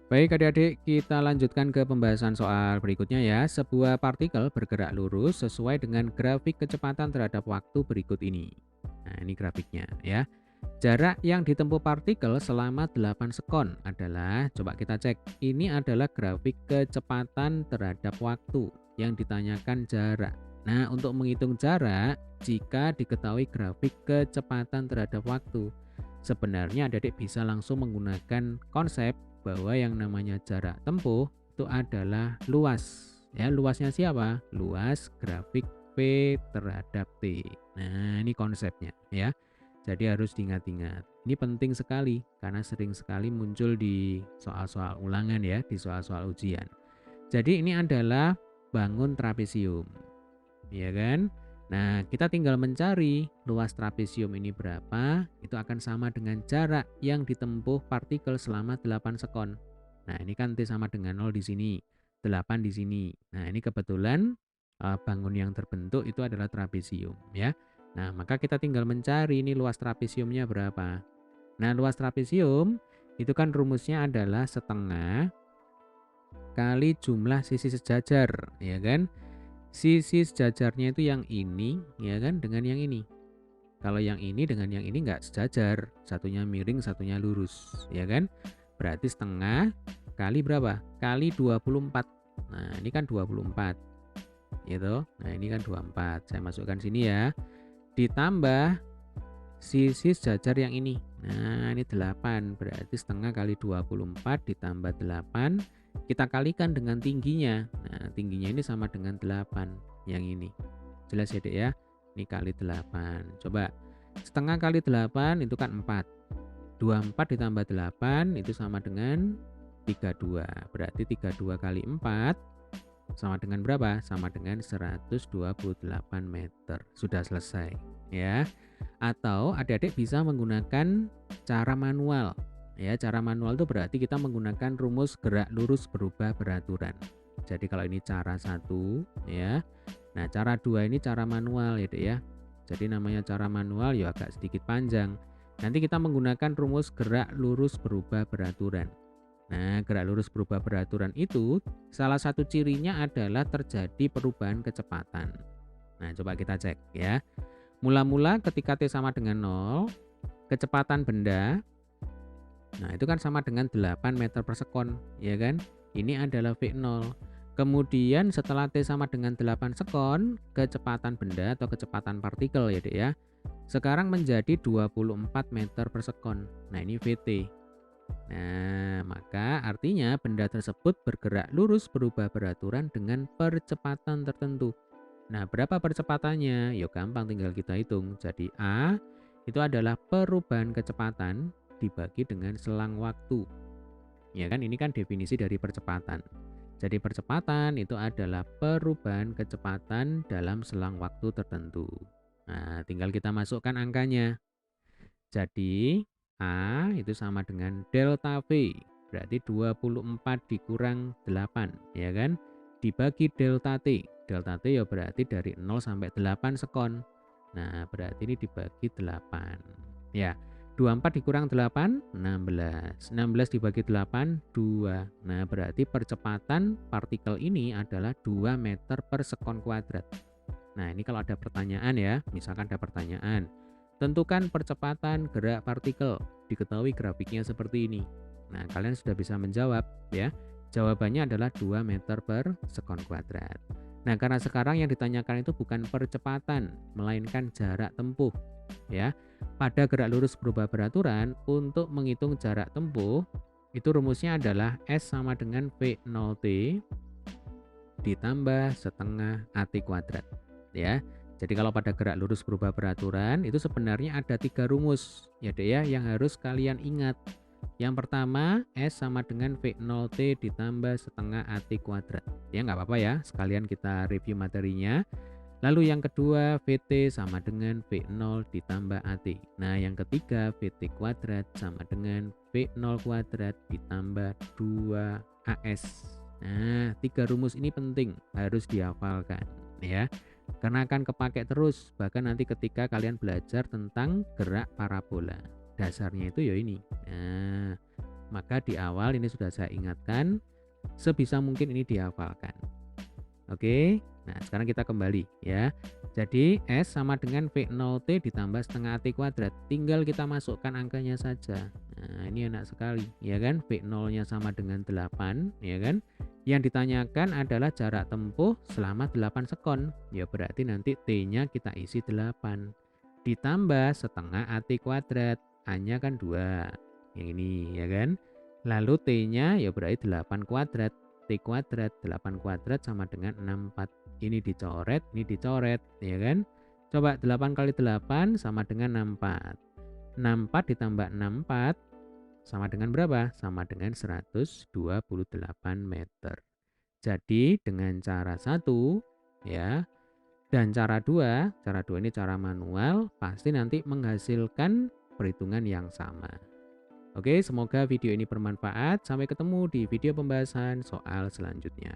Baik adik-adik, kita lanjutkan ke pembahasan soal berikutnya ya. Sebuah partikel bergerak lurus sesuai dengan grafik kecepatan terhadap waktu berikut ini. Nah, ini grafiknya ya. Jarak yang ditempuh partikel selama 8 sekon adalah, coba kita cek, ini adalah grafik kecepatan terhadap waktu yang ditanyakan jarak. Nah, untuk menghitung jarak, jika diketahui grafik kecepatan terhadap waktu, sebenarnya adik-adik bisa langsung menggunakan konsep bahwa yang namanya jarak tempuh itu adalah luas. Ya, luasnya siapa? Luas grafik P terhadap T. Nah, ini konsepnya ya. Jadi harus diingat-ingat. Ini penting sekali karena sering sekali muncul di soal-soal ulangan ya, di soal-soal ujian. Jadi ini adalah bangun trapesium, ya kan? Nah, kita tinggal mencari luas trapesium ini berapa, itu akan sama dengan jarak yang ditempuh partikel selama 8 sekon. Nah, ini kan T sama dengan 0 di sini, 8 di sini. Nah, ini kebetulan bangun yang terbentuk itu adalah trapesium ya. Nah, maka kita tinggal mencari ini luas trapesiumnya berapa. Nah, luas trapesium itu kan rumusnya adalah setengah kali jumlah sisi sejajar, ya kan? Sisi sejajarnya itu yang ini, ya kan, dengan yang ini. Kalau yang ini dengan yang ini nggak sejajar, satunya miring, satunya lurus, ya kan? Berarti setengah kali berapa? Kali 24. Nah, ini kan 24, gitu. Nah, ini kan 24. Saya masukkan sini ya. Ditambah sisi sejajar yang ini. Nah, ini 8, berarti setengah kali 24 ditambah 8, kita kalikan dengan tingginya. Nah, tingginya ini sama dengan 8 yang ini. Jelas ya, Dek ya? Ini kali 8. Coba setengah kali 8 itu kan 4. 24 ditambah 8 itu sama dengan 32. Berarti 32 kali 4 sama dengan berapa? Sama dengan 128 meter. Sudah selesai ya. Atau adik-adik bisa menggunakan cara manual. Ya, cara manual itu berarti kita menggunakan rumus gerak lurus berubah beraturan. Jadi kalau ini cara 1 ya. Nah, cara 2 ini cara manual ya, Dek ya. Jadi namanya cara manual ya agak sedikit panjang. Nanti kita menggunakan rumus gerak lurus berubah beraturan. Nah, gerak lurus berubah beraturan itu salah satu cirinya adalah terjadi perubahan kecepatan. Nah, coba kita cek ya. Mula-mula ketika T sama dengan 0, kecepatan benda, nah itu kan sama dengan 8 meter per sekon, ya kan? Ini adalah V0. Kemudian setelah T sama dengan 8 sekon, kecepatan benda atau kecepatan partikel ya, Dek ya. Sekarang menjadi 24 meter per sekon. Nah, ini VT. Nah, maka artinya benda tersebut bergerak lurus berubah beraturan dengan percepatan tertentu. Nah, berapa percepatannya? Yuk gampang tinggal kita hitung. Jadi A itu adalah perubahan kecepatan dibagi dengan selang waktu. Ya kan, ini kan definisi dari percepatan. Jadi percepatan itu adalah perubahan kecepatan dalam selang waktu tertentu. Nah, tinggal kita masukkan angkanya. Jadi A itu sama dengan delta V, berarti 24 dikurang 8, ya kan? Dibagi delta T. Delta T ya berarti dari 0 sampai 8 sekon. Nah, berarti ini dibagi 8. Ya, 24 dikurang 8, 16. 16 dibagi 8, 2. Nah, berarti percepatan partikel ini adalah 2 meter per sekon kuadrat. Nah, ini kalau ada pertanyaan ya, misalkan ada pertanyaan. Tentukan percepatan gerak partikel. Diketahui grafiknya seperti ini. Nah, kalian sudah bisa menjawab ya. Jawabannya adalah 2 meter per sekon kuadrat. Nah, karena sekarang yang ditanyakan itu bukan percepatan, melainkan jarak tempuh ya. Pada gerak lurus berubah beraturan, untuk menghitung jarak tempuh, itu rumusnya adalah S sama dengan V0T ditambah setengah AT kuadrat ya. Jadi kalau pada gerak lurus berubah beraturan itu sebenarnya ada 3 rumus ya, Dek ya, yang harus kalian ingat. Yang pertama, S sama dengan V0T ditambah setengah AT kuadrat. Ya nggak apa-apa ya, sekalian kita review materinya. Lalu yang kedua, VT sama dengan V0 ditambah AT. Nah, yang ketiga, VT kuadrat sama dengan V0 kuadrat ditambah 2AS. Nah, 3 rumus ini penting, harus dihafalkan ya. Karena akan kepake terus, bahkan nanti ketika kalian belajar tentang gerak parabola. Dasarnya itu ya ini. Nah, Maka di awal ini sudah saya ingatkan, sebisa mungkin ini dihafalkan. Oke, nah sekarang kita kembali ya. Jadi S sama dengan V0T ditambah setengah AT kuadrat. Tinggal kita masukkan angkanya saja. Nah ini enak sekali ya kan. V0-nya sama dengan 8 ya kan. Yang ditanyakan adalah jarak tempuh selama 8 sekon. Ya berarti nanti T-nya kita isi 8. Ditambah setengah AT kuadrat. A-nya kan 2. Yang ini ya kan. Lalu T-nya ya berarti 8 kuadrat. T kuadrat 8 kuadrat sama dengan 64. Ini dicoret ya kan. Coba 8 kali 8 sama dengan 64. 64 ditambah 64 sama dengan berapa? Sama dengan 128 meter. Jadi dengan cara 1 ya dan cara 2 ini cara manual pasti nanti menghasilkan perhitungan yang sama. Oke, semoga video ini bermanfaat. Sampai ketemu di video pembahasan soal selanjutnya.